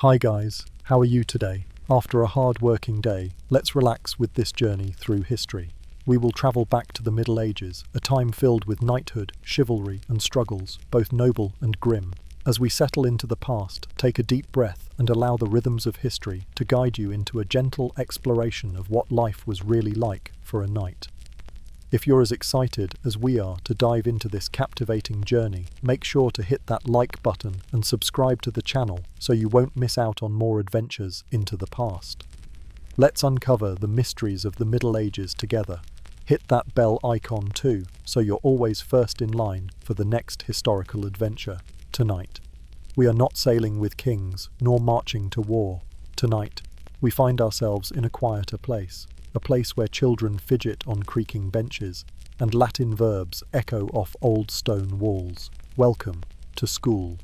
Hi guys, how are you today? After a hard working day, let's relax with this journey through history. We will travel back to the Middle Ages, a time filled with knighthood, chivalry, and struggles, both noble and grim. As we settle into the past, take a deep breath and allow the rhythms of history to guide you into a gentle exploration of what life was really like for a knight. If you're as excited as we are to dive into this captivating journey, make sure to hit that like button and subscribe to the channel so you won't miss out on more adventures into the past. Let's uncover the mysteries of the Middle Ages together. Hit that bell icon too, so you're always first in line for the next historical adventure. Tonight, we are not sailing with kings, nor marching to war. Tonight, we find ourselves in a quieter place. A place where children fidget on creaking benches, and Latin verbs echo off old stone walls. Welcome to school.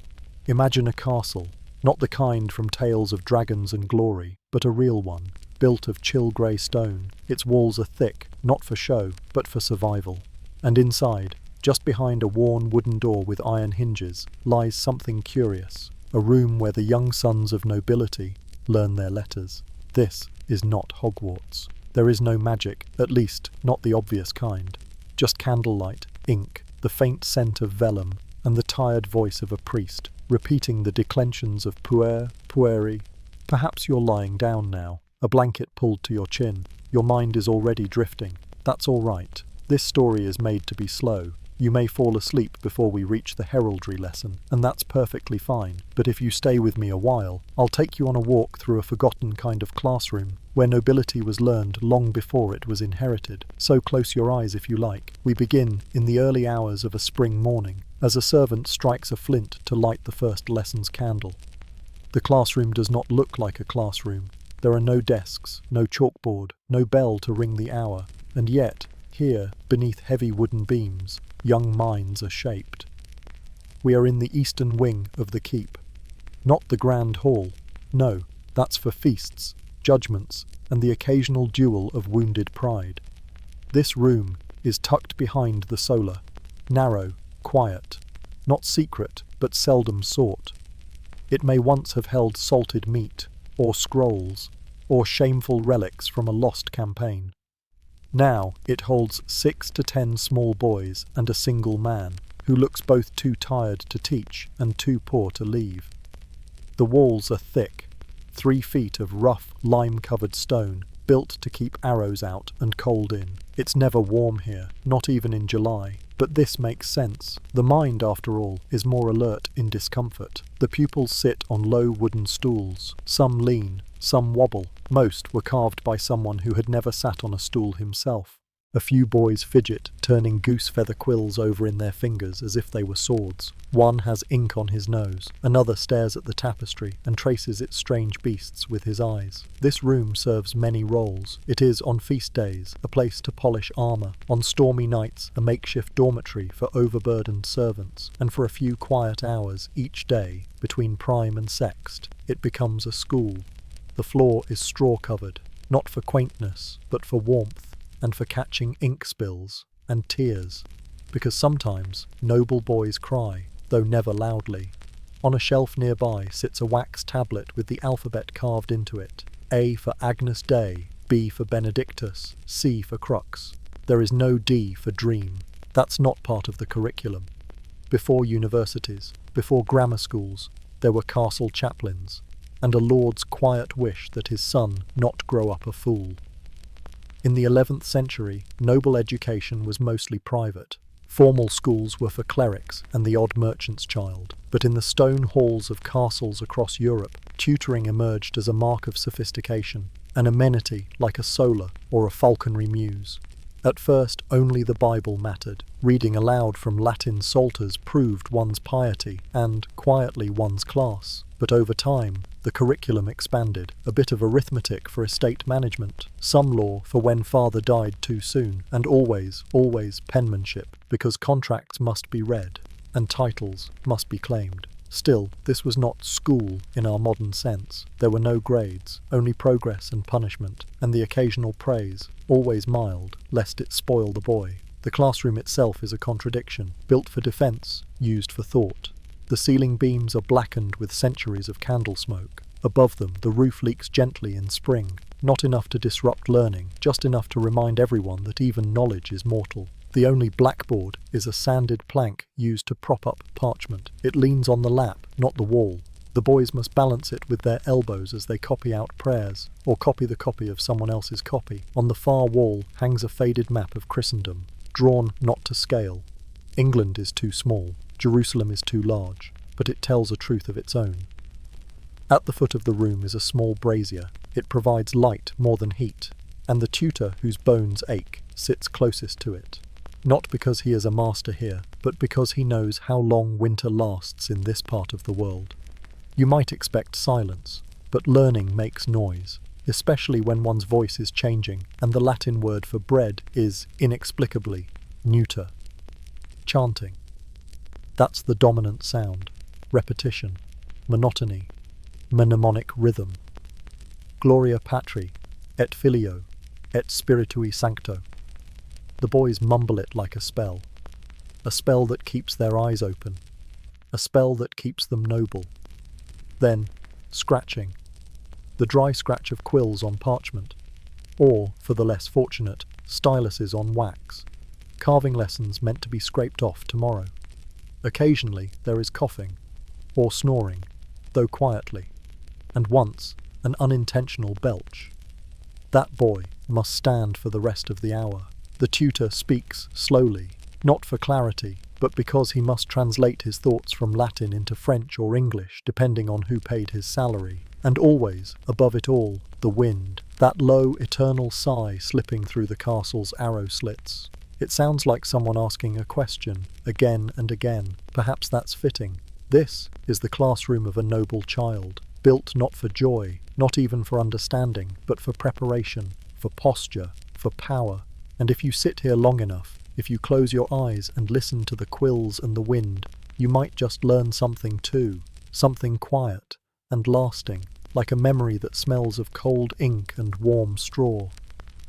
Imagine a castle, not the kind from tales of dragons and glory, but a real one, built of chill grey stone. Its walls are thick, not for show, but for survival. And inside, just behind a worn wooden door with iron hinges, lies something curious, a room where the young sons of nobility learn their letters. This is not Hogwarts. There is no magic, at least not the obvious kind. Just candlelight, ink, the faint scent of vellum, and the tired voice of a priest, repeating the declensions of puer, pueri. Perhaps you're lying down now, a blanket pulled to your chin. Your mind is already drifting. That's all right. This story is made to be slow. You may fall asleep before we reach the heraldry lesson, and that's perfectly fine. But if you stay with me a while, I'll take you on a walk through a forgotten kind of classroom, where nobility was learned long before it was inherited. So close your eyes if you like. We begin in the early hours of a spring morning, as a servant strikes a flint to light the first lesson's candle. The classroom does not look like a classroom. There are no desks, no chalkboard, no bell to ring the hour, and yet, here, beneath heavy wooden beams, young minds are shaped. We are in the eastern wing of the keep. Not the grand hall. No, that's for feasts, judgments, and the occasional duel of wounded pride. This room is tucked behind the solar, narrow, quiet, not secret, but seldom sought. It may once have held salted meat, or scrolls, or shameful relics from a lost campaign. Now it holds 6 to 10 small boys and a single man, who looks both too tired to teach and too poor to leave. The walls are thick, 3 feet of rough, lime-covered stone, built to keep arrows out and cold in. It's never warm here, not even in July. But this makes sense. The mind, after all, is more alert in discomfort. The pupils sit on low wooden stools. Some lean, some wobble. Most were carved by someone who had never sat on a stool himself. A few boys fidget, turning goose feather quills over in their fingers as if they were swords. One has ink on his nose. Another stares at the tapestry and traces its strange beasts with his eyes. This room serves many roles. It is, on feast days, a place to polish armor. On stormy nights, a makeshift dormitory for overburdened servants. And for a few quiet hours each day, between prime and sext, it becomes a school. The floor is straw-covered, not for quaintness, but for warmth, and for catching ink spills and tears, because sometimes noble boys cry, though never loudly. On a shelf nearby sits a wax tablet with the alphabet carved into it. A for Agnus Dei, B for Benedictus, C for Crux. There is no D for dream. That's not part of the curriculum. Before universities, before grammar schools, there were castle chaplains, and a lord's quiet wish that his son not grow up a fool. In the 11th century, noble education was mostly private. Formal schools were for clerics and the odd merchant's child. But in the stone halls of castles across Europe, tutoring emerged as a mark of sophistication, an amenity like a solar or a falconry muse. At first, only the Bible mattered. Reading aloud from Latin psalters proved one's piety and, quietly, one's class. But over time, the curriculum expanded. A bit of arithmetic for estate management, some law for when father died too soon, and always penmanship, because contracts must be read, and titles must be claimed. Still, this was not school in our modern sense. There were no grades, only progress and punishment, and the occasional praise, always mild, lest it spoil the boy. The classroom itself is a contradiction, built for defense, used for thought. The ceiling beams are blackened with centuries of candle smoke. Above them, the roof leaks gently in spring, not enough to disrupt learning, just enough to remind everyone that even knowledge is mortal. The only blackboard is a sanded plank used to prop up parchment. It leans on the lap, not the wall. The boys must balance it with their elbows as they copy out prayers, or copy the copy of someone else's copy. On the far wall hangs a faded map of Christendom, drawn not to scale. England is too small, Jerusalem is too large, but it tells a truth of its own. At the foot of the room is a small brazier. It provides light more than heat, and the tutor, whose bones ache, sits closest to it. Not because he is a master here, but because he knows how long winter lasts in this part of the world. You might expect silence, but learning makes noise, especially when one's voice is changing, and the Latin word for bread is, inexplicably, neuter. Chanting. That's the dominant sound. Repetition. Monotony. Mnemonic rhythm. Gloria Patri, et Filio, et Spiritui Sancto. The boys mumble it like a spell that keeps their eyes open, a spell that keeps them noble. Then, scratching, the dry scratch of quills on parchment, or, for the less fortunate, styluses on wax, carving lessons meant to be scraped off tomorrow. Occasionally there is coughing, or snoring, though quietly, and once an unintentional belch. That boy must stand for the rest of the hour. The tutor speaks slowly, not for clarity, but because he must translate his thoughts from Latin into French or English, depending on who paid his salary. And always, above it all, the wind, that low, eternal sigh slipping through the castle's arrow slits. It sounds like someone asking a question, again and again. Perhaps that's fitting. This is the classroom of a noble child, built not for joy, not even for understanding, but for preparation, for posture, for power. And if you sit here long enough, if you close your eyes and listen to the quills and the wind, you might just learn something too, something quiet and lasting, like a memory that smells of cold ink and warm straw.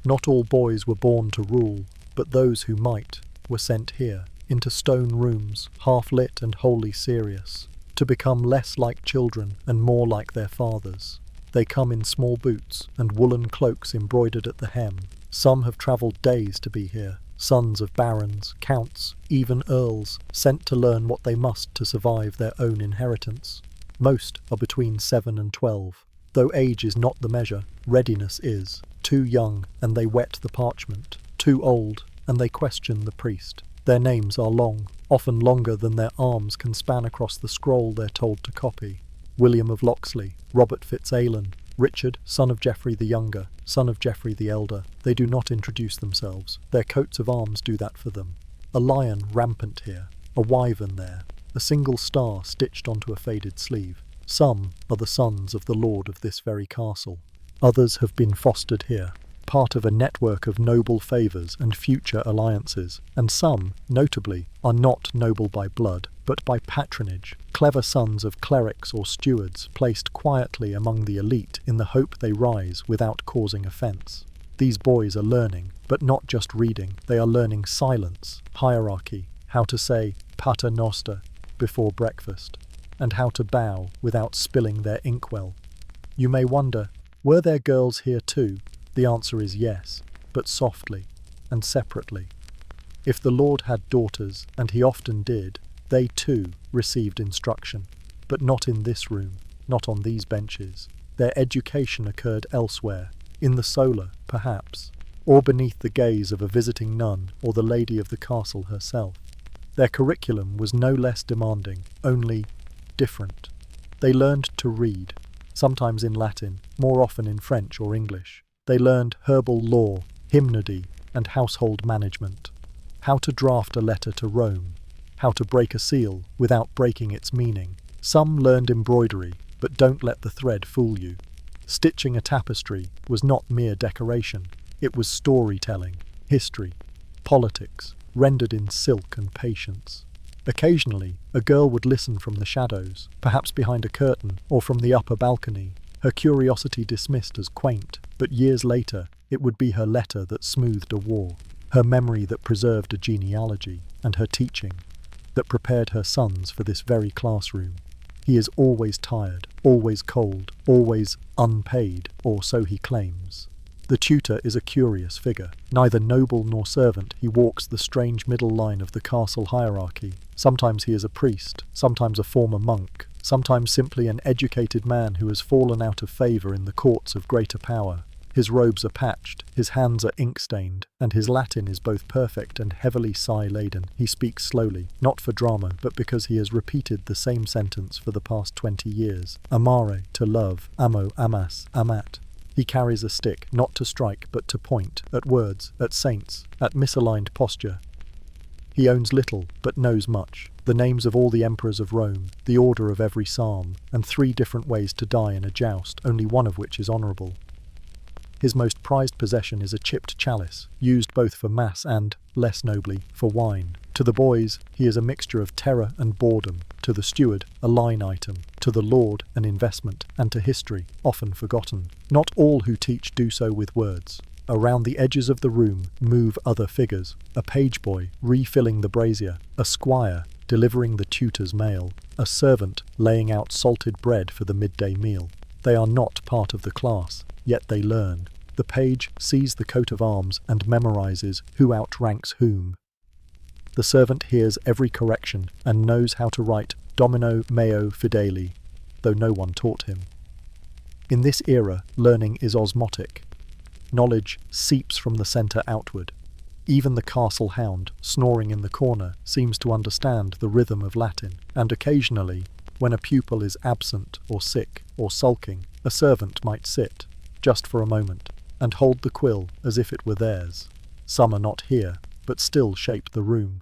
Not all boys were born to rule, but those who might were sent here, into stone rooms, half-lit and wholly serious, to become less like children and more like their fathers. They come in small boots and woolen cloaks embroidered at the hem. Some have travelled days to be here, sons of barons, counts, even earls, sent to learn what they must to survive their own inheritance. Most are between 7 and 12. Though age is not the measure, readiness is. Too young, and they wet the parchment. Too old, and they question the priest. Their names are long, often longer than their arms can span across the scroll they're told to copy. William of Locksley, Robert Fitzalan, Richard, son of Geoffrey the Younger, son of Geoffrey the Elder. They do not introduce themselves. Their coats of arms do that for them. A lion rampant here, a wyvern there, a single star stitched onto a faded sleeve. Some are the sons of the lord of this very castle. Others have been fostered here, part of a network of noble favours and future alliances, and some, notably, are not noble by blood, but by patronage, clever sons of clerics or stewards placed quietly among the elite in the hope they rise without causing offence. These boys are learning, but not just reading. They are learning silence, hierarchy, how to say pater noster before breakfast, and how to bow without spilling their inkwell. You may wonder, were there girls here too? The answer is yes, but softly and separately. If the Lord had daughters, and he often did, they too received instruction, but not in this room, not on these benches. Their education occurred elsewhere, in the solar, perhaps, or beneath the gaze of a visiting nun or the lady of the castle herself. Their curriculum was no less demanding, only different. They learned to read, sometimes in Latin, more often in French or English. They learned herbal law, hymnody, and household management. How to draft a letter to Rome. How to break a seal without breaking its meaning. Some learned embroidery, but don't let the thread fool you. Stitching a tapestry was not mere decoration. It was storytelling, history, politics, rendered in silk and patience. Occasionally, a girl would listen from the shadows, perhaps behind a curtain or from the upper balcony, her curiosity dismissed as quaint, but years later it would be her letter that smoothed a war, her memory that preserved a genealogy, and her teaching that prepared her sons for this very classroom. He is always tired, always cold, always unpaid, or so he claims. The tutor is a curious figure. Neither noble nor servant, he walks the strange middle line of the castle hierarchy. Sometimes he is a priest, sometimes a former monk, sometimes simply an educated man who has fallen out of favour in the courts of greater power. His robes are patched, his hands are ink-stained, and his Latin is both perfect and heavily sigh-laden. He speaks slowly, not for drama, but because he has repeated the same sentence for the past 20 years. Amare, to love, amo, amas, amat. He carries a stick, not to strike, but to point, at words, at saints, at misaligned posture. He owns little, but knows much. The names of all the emperors of Rome, the order of every psalm, and 3 different ways to die in a joust, only one of which is honourable. His most prized possession is a chipped chalice, used both for mass and, less nobly, for wine. To the boys, he is a mixture of terror and boredom. To the steward, a line item. To the lord, an investment. And to history, often forgotten. Not all who teach do so with words. Around the edges of the room move other figures. A page boy refilling the brazier. A squire delivering the tutor's mail. A servant laying out salted bread for the midday meal. They are not part of the class, yet they learn. The page sees the coat of arms and memorizes who outranks whom. The servant hears every correction and knows how to write Domino meo fideli, though no one taught him. In this era, learning is osmotic. Knowledge seeps from the centre outward. Even the castle hound, snoring in the corner, seems to understand the rhythm of Latin, and occasionally, when a pupil is absent or sick or sulking, a servant might sit, just for a moment, and hold the quill as if it were theirs. Some are not here, but still shape the room.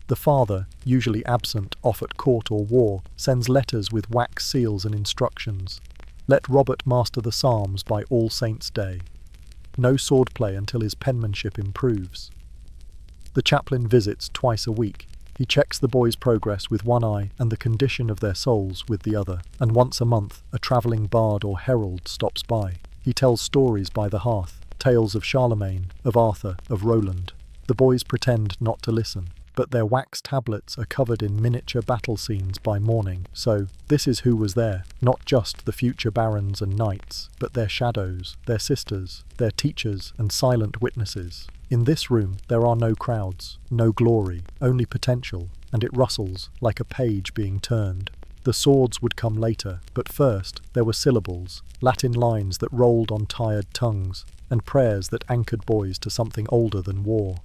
The father, usually absent off at court or war, sends letters with wax seals and instructions. Let Robert master the Psalms by All Saints' Day. No swordplay until his penmanship improves. The chaplain visits twice a week. He checks the boys' progress with one eye and the condition of their souls with the other, and once a month a travelling bard or herald stops by. He tells stories by the hearth, tales of Charlemagne, of Arthur, of Roland. The boys pretend not to listen, but their wax tablets are covered in miniature battle scenes by morning, so this is who was there, not just the future barons and knights, but their shadows, their sisters, their teachers and silent witnesses. In this room there are no crowds, no glory, only potential, and it rustles like a page being turned. The swords would come later, but first there were syllables, Latin lines that rolled on tired tongues, and prayers that anchored boys to something older than war.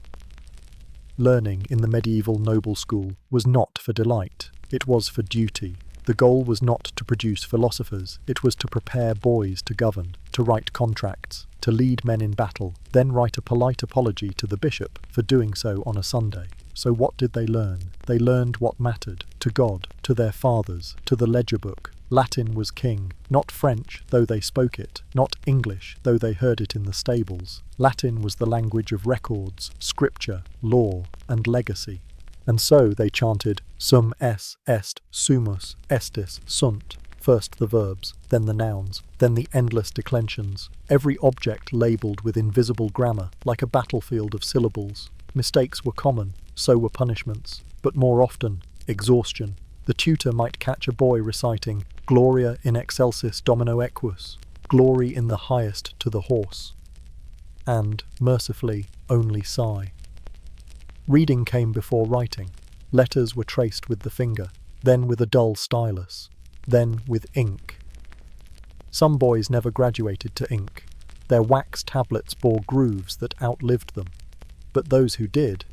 Learning in the medieval noble school was not for delight, it was for duty. The goal was not to produce philosophers, it was to prepare boys to govern, to write contracts, to lead men in battle, then write a polite apology to the bishop for doing so on a Sunday. So what did they learn? They learned what mattered, to God, to their fathers, to the ledger book. Latin was king, not French, though they spoke it, not English, though they heard it in the stables. Latin was the language of records, scripture, law, and legacy. And so they chanted sum es, est, sumus, estis, sunt. First the verbs, then the nouns, then the endless declensions. Every object labelled with invisible grammar, like a battlefield of syllables. Mistakes were common, so were punishments, but more often, exhaustion. The tutor might catch a boy reciting Gloria in excelsis Domino equus, glory in the highest to the horse, and, mercifully, only sigh. Reading came before writing. Letters were traced with the finger, then with a dull stylus, then with ink. Some boys never graduated to ink. Their wax tablets bore grooves that outlived them. But those who did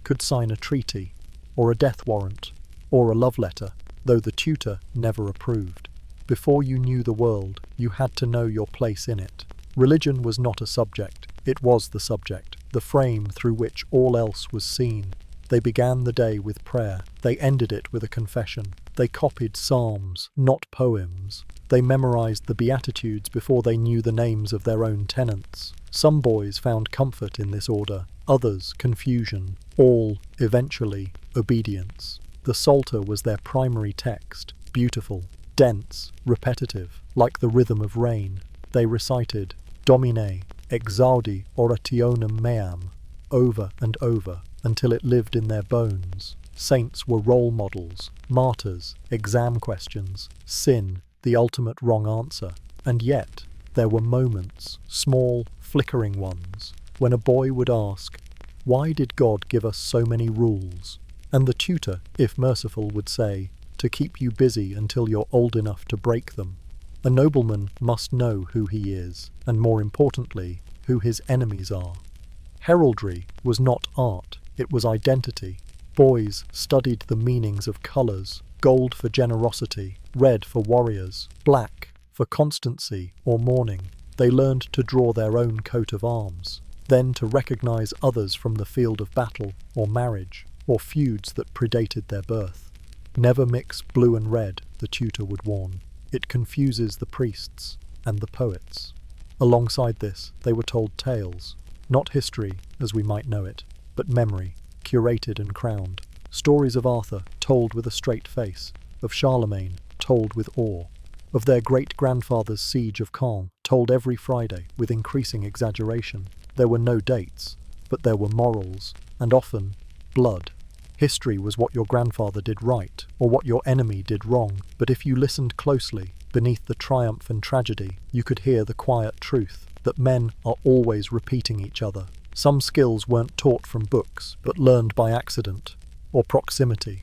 could sign a treaty, or a death warrant, or a love letter, though the tutor never approved. Before you knew the world, you had to know your place in it. Religion was not a subject, it was the subject, the frame through which all else was seen. They began the day with prayer, they ended it with a confession. They copied psalms, not poems. They memorized the Beatitudes before they knew the names of their own tenants. Some boys found comfort in this order, others confusion, all, eventually, obedience. The Psalter was their primary text, beautiful, dense, repetitive, like the rhythm of rain. They recited Domine, exaudi orationem meam, over and over, until it lived in their bones. Saints were role models, martyrs, exam questions, sin, the ultimate wrong answer. And yet, there were moments, small, flickering ones, when a boy would ask, "Why did God give us so many rules?" And the tutor, if merciful, would say, "To keep you busy until you're old enough to break them." A nobleman must know who he is, and more importantly, who his enemies are. Heraldry was not art, it was identity. Boys studied the meanings of colours, gold for generosity, red for warriors, black for constancy or mourning. They learned to draw their own coat of arms, then to recognise others from the field of battle or marriage, or feuds that predated their birth. Never mix blue and red, the tutor would warn. It confuses the priests and the poets. Alongside this, they were told tales, not history as we might know it, but memory, curated and crowned. Stories of Arthur, told with a straight face, of Charlemagne, told with awe, of their great-grandfather's siege of Caen, told every Friday with increasing exaggeration. There were no dates, but there were morals, and often blood. History was what your grandfather did right, or what your enemy did wrong, but if you listened closely, beneath the triumph and tragedy, you could hear the quiet truth, that men are always repeating each other. Some skills weren't taught from books, but learned by accident, or proximity.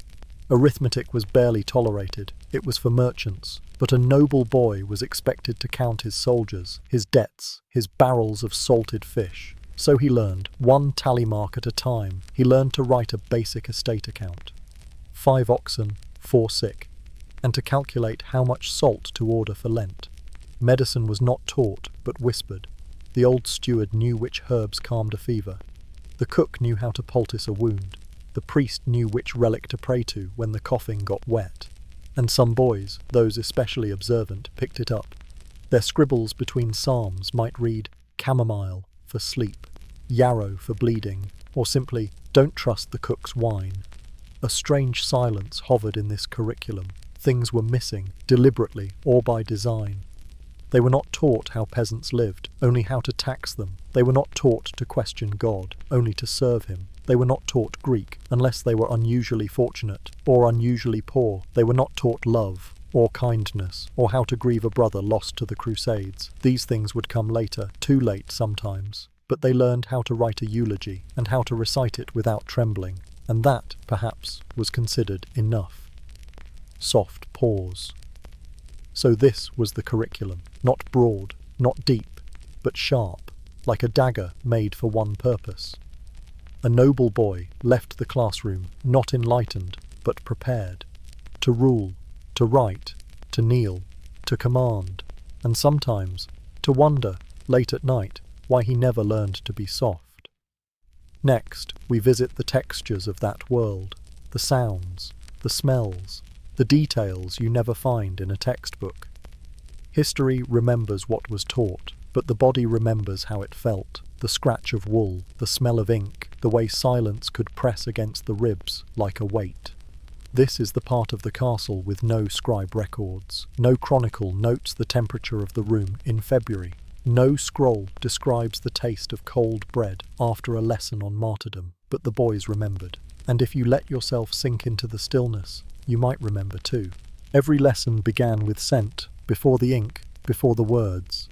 Arithmetic was barely tolerated, it was for merchants, but a noble boy was expected to count his soldiers, his debts, his barrels of salted fish. So he learned, one tally mark at a time, he learned to write a basic estate account. 5 oxen, 4 sick, and to calculate how much salt to order for Lent. Medicine was not taught, but whispered. The old steward knew which herbs calmed a fever. The cook knew how to poultice a wound. The priest knew which relic to pray to when the coffin got wet. And some boys, those especially observant, picked it up. Their scribbles between psalms might read chamomile for sleep, yarrow for bleeding, or simply don't trust the cook's wine. A strange silence hovered in this curriculum. Things were missing, deliberately or by design. They were not taught how peasants lived, only how to tax them. They were not taught to question God, only to serve him. They were not taught Greek, unless they were unusually fortunate, or unusually poor. They were not taught love, or kindness, or how to grieve a brother lost to the Crusades. These things would come later, too late sometimes. But they learned how to write a eulogy, and how to recite it without trembling. And that, perhaps, was considered enough. Soft pause. So this was the curriculum, not broad, not deep, but sharp, like a dagger made for one purpose. A noble boy left the classroom not enlightened, but prepared. To rule, to write, to kneel, to command, and sometimes to wonder, late at night, why he never learned to be soft. Next, we visit the textures of that world, the sounds, the smells, the details you never find in a textbook. History remembers what was taught, but the body remembers how it felt, the scratch of wool, the smell of ink, the way silence could press against the ribs like a weight. This is the part of the castle with no scribe records. No chronicle notes the temperature of the room in February. No scroll describes the taste of cold bread after a lesson on martyrdom, but the boys remembered. And if you let yourself sink into the stillness, you might remember too. Every lesson began with scent, before the ink, before the words.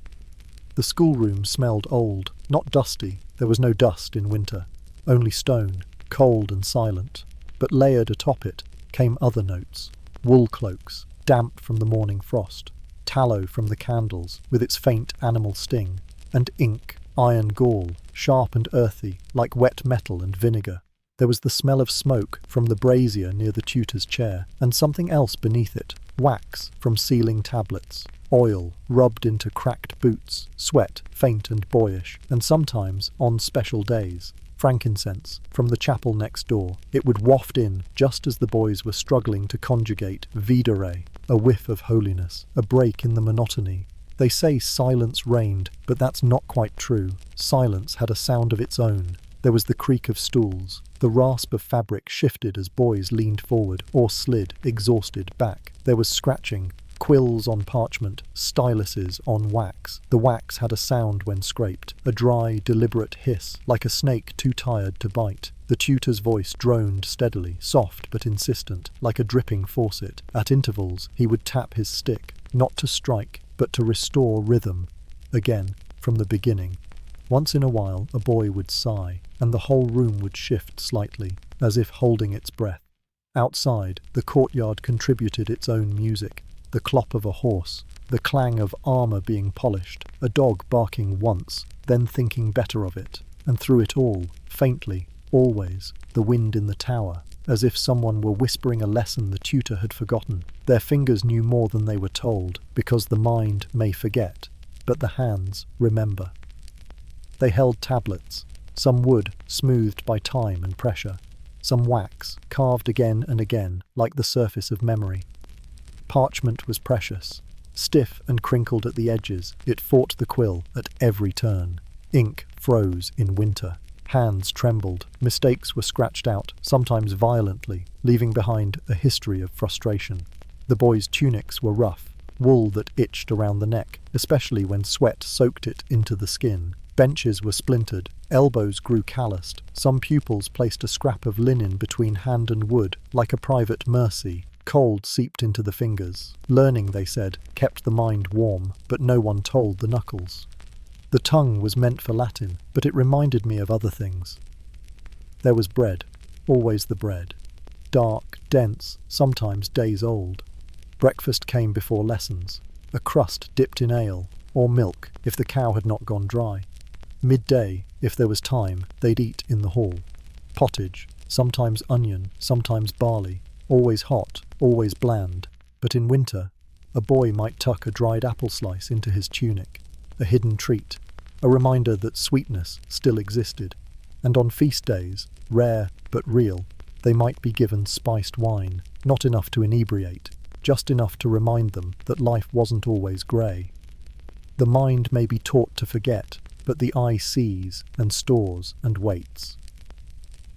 The schoolroom smelled old, not dusty. There was no dust in winter, only stone, cold and silent. But layered atop it came other notes. Wool cloaks, damp from the morning frost. Tallow from the candles, with its faint animal sting. And ink, iron gall, sharp and earthy, like wet metal and vinegar. There was the smell of smoke from the brazier near the tutor's chair, and something else beneath it, wax from sealing tablets, oil rubbed into cracked boots, sweat faint and boyish, and sometimes, on special days, frankincense from the chapel next door. It would waft in just as the boys were struggling to conjugate videre, a whiff of holiness, a break in the monotony. They say silence reigned, but that's not quite true. Silence had a sound of its own. There was the creak of stools. The rasp of fabric shifted as boys leaned forward or slid, exhausted, back. There was scratching, quills on parchment, styluses on wax. The wax had a sound when scraped, a dry, deliberate hiss, like a snake too tired to bite. The tutor's voice droned steadily, soft but insistent, like a dripping faucet. At intervals, he would tap his stick, not to strike, but to restore rhythm. Again, from the beginning. Once in a while, a boy would sigh, and the whole room would shift slightly, as if holding its breath. Outside, the courtyard contributed its own music, the clop of a horse, the clang of armor being polished, a dog barking once, then thinking better of it, and through it all, faintly, always, the wind in the tower, as if someone were whispering a lesson the tutor had forgotten. Their fingers knew more than they were told, because the mind may forget, but the hands remember. They held tablets, some wood smoothed by time and pressure, some wax carved again and again like the surface of memory. Parchment was precious. Stiff and crinkled at the edges, it fought the quill at every turn. Ink froze in winter. Hands trembled. Mistakes were scratched out, sometimes violently, leaving behind a history of frustration. The boys' tunics were rough, wool that itched around the neck, especially when sweat soaked it into the skin. Benches were splintered, elbows grew calloused. Some pupils placed a scrap of linen between hand and wood, like a private mercy. Cold seeped into the fingers. Learning, they said, kept the mind warm, but no one told the knuckles. The tongue was meant for Latin, but it reminded me of other things. There was bread, always the bread. Dark, dense, sometimes days old. Breakfast came before lessons, a crust dipped in ale, or milk if the cow had not gone dry. Midday, if there was time, they'd eat in the hall. Pottage, sometimes onion, sometimes barley, always hot, always bland, but in winter, a boy might tuck a dried apple slice into his tunic, a hidden treat, a reminder that sweetness still existed. And on feast days, rare but real, they might be given spiced wine, not enough to inebriate, just enough to remind them that life wasn't always grey. The mind may be taught to forget, but the eye sees and stores and waits.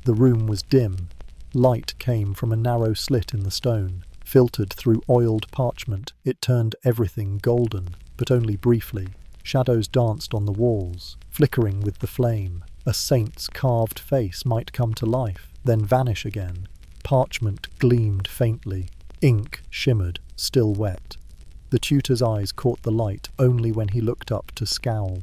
The room was dim. Light came from a narrow slit in the stone. Filtered through oiled parchment, it turned everything golden, but only briefly. Shadows danced on the walls, flickering with the flame. A saint's carved face might come to life, then vanish again. Parchment gleamed faintly. Ink shimmered, still wet. The tutor's eyes caught the light only when he looked up to scowl.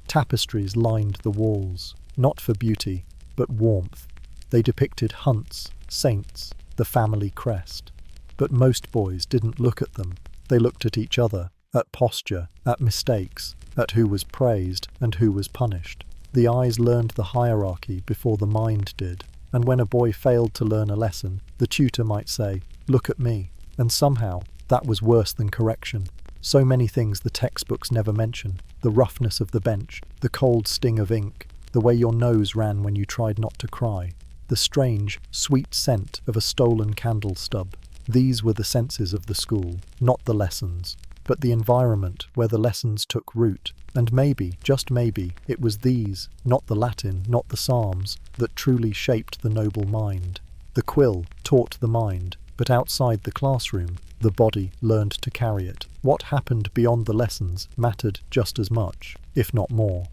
Tapestries lined the walls, not for beauty, but warmth. They depicted hunts, saints, the family crest. But most boys didn't look at them. They looked at each other, at posture, at mistakes, at who was praised and who was punished. The eyes learned the hierarchy before the mind did. And when a boy failed to learn a lesson, the tutor might say, "Look at me." And somehow, that was worse than correction. So many things the textbooks never mention. The roughness of the bench, the cold sting of ink, the way your nose ran when you tried not to cry, the strange, sweet scent of a stolen candle stub. These were the senses of the school, not the lessons, but the environment where the lessons took root. And maybe, just maybe, it was these, not the Latin, not the Psalms, that truly shaped the noble mind. The quill taught the mind, but outside the classroom, the body learned to carry it. What happened beyond the lessons mattered just as much, if not more.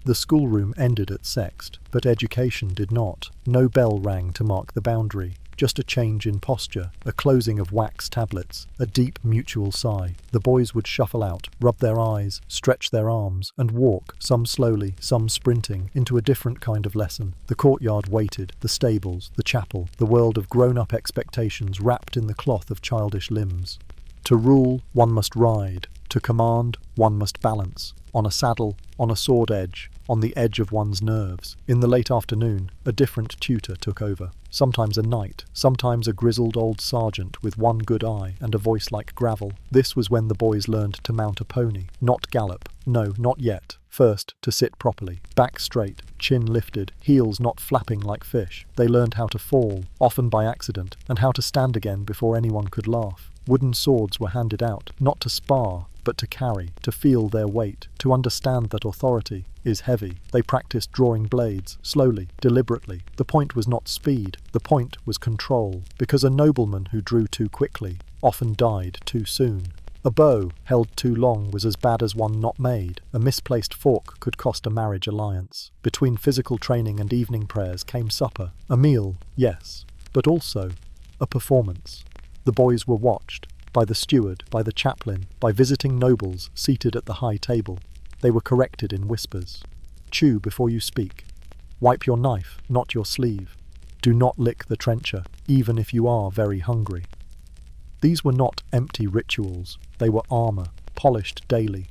The schoolroom ended at sext, but education did not. No bell rang to mark the boundary. Just a change in posture, a closing of wax tablets, a deep mutual sigh. The boys would shuffle out, rub their eyes, stretch their arms, and walk, some slowly, some sprinting, into a different kind of lesson. The courtyard waited, the stables, the chapel, the world of grown-up expectations wrapped in the cloth of childish limbs. To rule, one must ride. To command, one must balance. On a saddle, on a sword edge, on the edge of one's nerves. In the late afternoon, a different tutor took over. Sometimes a knight, sometimes a grizzled old sergeant with one good eye and a voice like gravel. This was when the boys learned to mount a pony, not gallop. No, not yet. First, to sit properly, back straight, chin lifted, heels not flapping like fish. They learned how to fall, often by accident, and how to stand again before anyone could laugh. Wooden swords were handed out, not to spar, but to carry, to feel their weight, to understand that authority is heavy. They practiced drawing blades, slowly, deliberately. The point was not speed, the point was control, because a nobleman who drew too quickly often died too soon. A bow held too long was as bad as one not made. A misplaced fork could cost a marriage alliance. Between physical training and evening prayers came supper. A meal, yes, but also a performance. The boys were watched by the steward, by the chaplain, by visiting nobles seated at the high table. They were corrected in whispers. Chew before you speak. Wipe your knife, not your sleeve. Do not lick the trencher, even if you are very hungry. These were not empty rituals. They were armor, polished daily,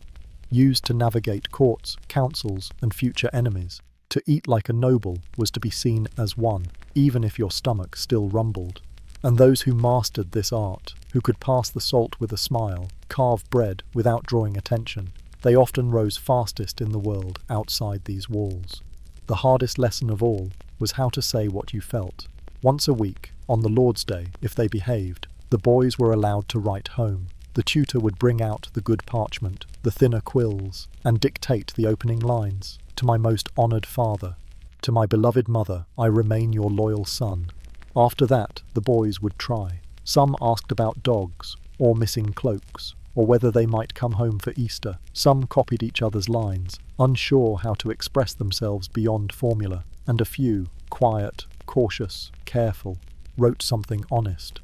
used to navigate courts, councils, and future enemies. To eat like a noble was to be seen as one, even if your stomach still rumbled. And those who mastered this art, who could pass the salt with a smile, carve bread without drawing attention, they often rose fastest in the world outside these walls. The hardest lesson of all was how to say what you felt. Once a week, on the Lord's Day, if they behaved, the boys were allowed to write home. The tutor would bring out the good parchment, the thinner quills, and dictate the opening lines. To my most honoured father, to my beloved mother, I remain your loyal son. After that, the boys would try. Some asked about dogs, or missing cloaks, or whether they might come home for Easter. Some copied each other's lines, unsure how to express themselves beyond formula, and a few, quiet, cautious, careful, wrote something honest.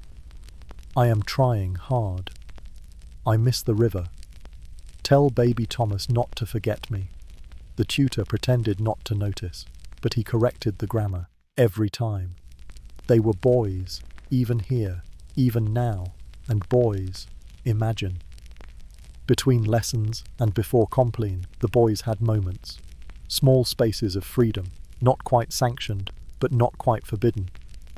I am trying hard. I miss the river. Tell baby Thomas not to forget me. The tutor pretended not to notice, but he corrected the grammar every time. They were boys, even here, even now, and boys, imagine. Between lessons and before compline, the boys had moments. Small spaces of freedom, not quite sanctioned, but not quite forbidden.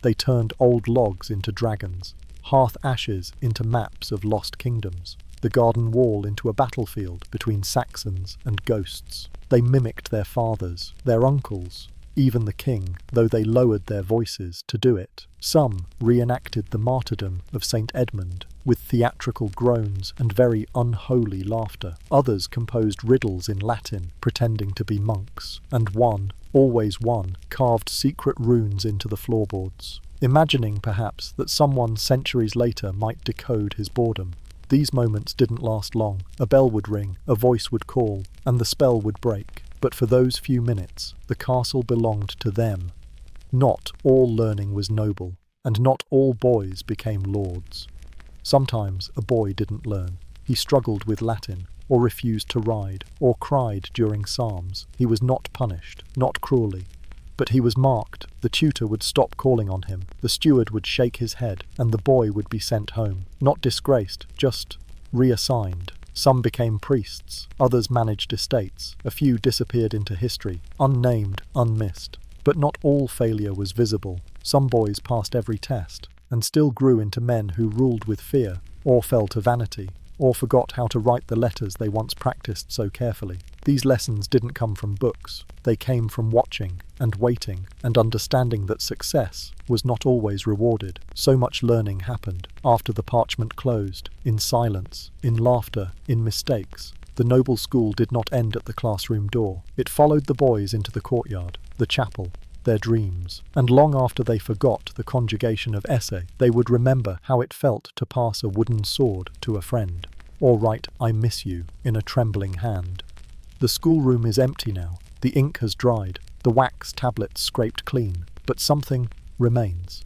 They turned old logs into dragons, hearth ashes into maps of lost kingdoms, the garden wall into a battlefield between Saxons and ghosts. They mimicked their fathers, their uncles, even the king, though they lowered their voices to do it. Some reenacted the martyrdom of Saint Edmund with theatrical groans and very unholy laughter. Others composed riddles in Latin, pretending to be monks, and one, always one, carved secret runes into the floorboards, imagining perhaps that someone centuries later might decode his boredom. These moments didn't last long. A bell would ring, a voice would call, and the spell would break. But for those few minutes, the castle belonged to them. Not all learning was noble, and not all boys became lords. Sometimes a boy didn't learn. He struggled with Latin, or refused to ride, or cried during psalms. He was not punished, not cruelly, but he was marked. The tutor would stop calling on him, the steward would shake his head, and the boy would be sent home. Not disgraced, just reassigned. Some became priests, others managed estates, a few disappeared into history, unnamed, unmissed. But not all failure was visible. Some boys passed every test, and still grew into men who ruled with fear, or fell to vanity, or forgot how to write the letters they once practiced so carefully. These lessons didn't come from books. They came from watching and waiting and understanding that success was not always rewarded. So much learning happened after the parchment closed, in silence, in laughter, in mistakes. The noble school did not end at the classroom door. It followed the boys into the courtyard, the chapel, their dreams. And long after they forgot the conjugation of essay, they would remember how it felt to pass a wooden sword to a friend, or write "I miss you" in a trembling hand. The schoolroom is empty now. The ink has dried, the wax tablets scraped clean, but something remains.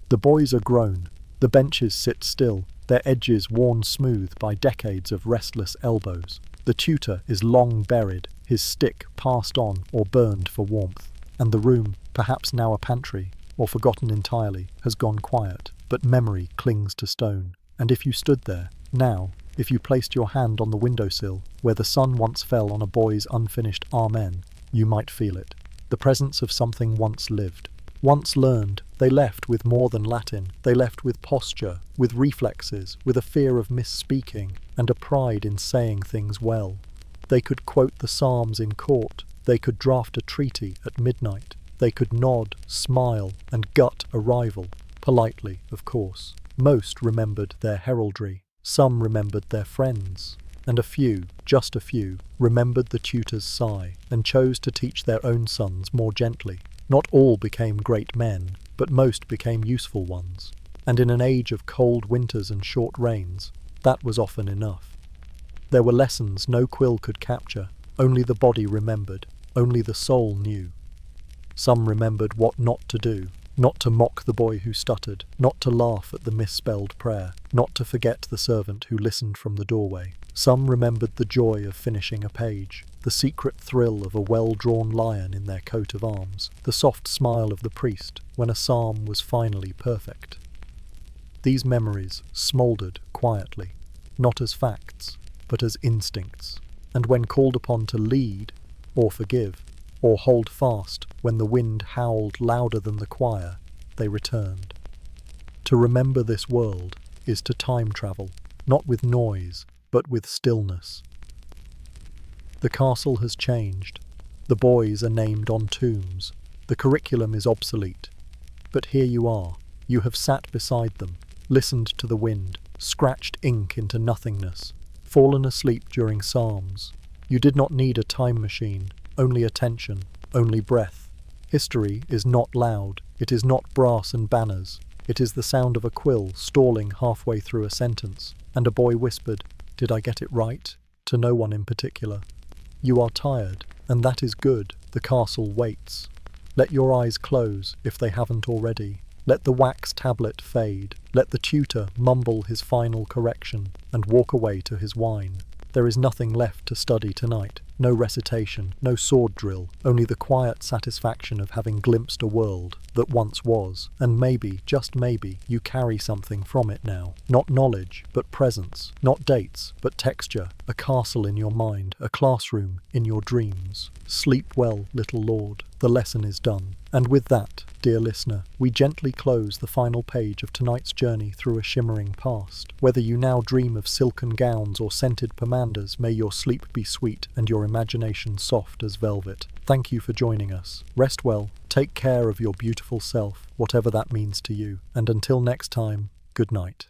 The boys are grown. The benches sit still, their edges worn smooth by decades of restless elbows. The tutor is long buried, his stick passed on or burned for warmth, and the room, perhaps now a pantry, or forgotten entirely, has gone quiet, but memory clings to stone. And if you stood there, now, if you placed your hand on the windowsill, where the sun once fell on a boy's unfinished Amen, you might feel it. The presence of something once lived. Once learned, they left with more than Latin. They left with posture, with reflexes, with a fear of misspeaking, and a pride in saying things well. They could quote the Psalms in court. They could draft a treaty at midnight. They could nod, smile, and gut a rival. Politely, of course. Most remembered their heraldry. Some remembered their friends. And a few, just a few, remembered the tutor's sigh, and chose to teach their own sons more gently. Not all became great men, but most became useful ones. And in an age of cold winters and short rains, That was often enough. There were lessons no quill could capture, only the body remembered, only the soul knew. Some remembered what not to do, not to mock the boy who stuttered, not to laugh at the misspelled prayer, not to forget the servant who listened from the doorway. Some remembered the joy of finishing a page, the secret thrill of a well-drawn lion in their coat of arms, the soft smile of the priest when a psalm was finally perfect. These memories smouldered quietly, not as facts, but as instincts, and when called upon to lead, or forgive, or hold fast when the wind howled louder than the choir, they returned. To remember this world is to time travel, not with noise, but with stillness. The castle has changed. The boys are named on tombs. The curriculum is obsolete. But here you are. You have sat beside them, listened to the wind, scratched ink into nothingness, fallen asleep during psalms. You did not need a time machine, only attention, only breath. History is not loud. It is not brass and banners. It is the sound of a quill stalling halfway through a sentence, and a boy whispered, "Did I get it right?" to no one in particular. You are tired, and that is good. The castle waits. Let your eyes close, if they haven't already. Let the wax tablet fade. Let the tutor mumble his final correction and walk away to his wine. There is nothing left to study tonight. No recitation, no sword drill, only the quiet satisfaction of having glimpsed a world that once was, and maybe, just maybe, you carry something from it now. Not knowledge, but presence. Not dates, but texture. A castle in your mind, a classroom in your dreams. Sleep well, little lord. The lesson is done. And with that, dear listener, we gently close the final page of tonight's journey through a shimmering past. Whether you now dream of silken gowns or scented pomanders, may your sleep be sweet and your imagination soft as velvet. Thank you for joining us. Rest well, take care of your beautiful self, whatever that means to you, and until next time, good night.